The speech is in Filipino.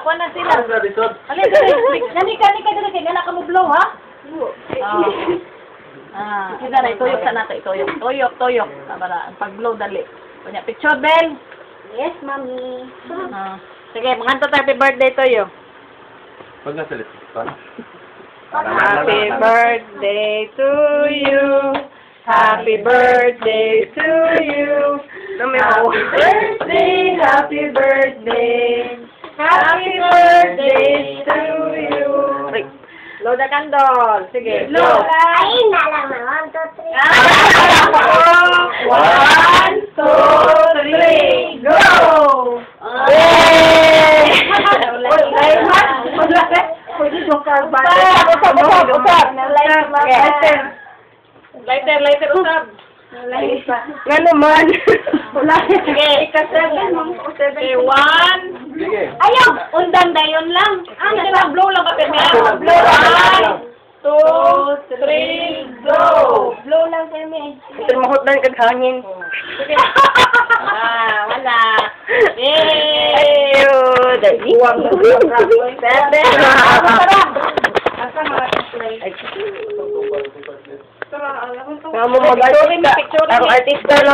kuha na sila. Alin, nanika dito, kaya nala ka mo blow, ha? Kita na, ituyok sa nato, ituyok. Para, pag-blow, dali. Kunya, picture, Bel. Yes, Mami. Sige, manganta tayo, happy birthday, Toyo. Pag nasa list, Happy birthday to you. Happy birthday to you. Happy birthday. Happy birthday to you. Blow the candle. Sige, blow. Ay, nalaman. 1, 2, 3. 1, 2, 3, go! Lighter, usap. Nga naman. Wala. Sige, okay, 1. Ayaw, undan dayon lang. Sige na, blow lang kapit niya. Blow. 1, 2, 3, go! Blow lang kami. Ito mahutdan kag hangin. Sige. Wala. Yay! Uwang. 7. Asa mga display? Nga mo mag-artista. Ang artista lang.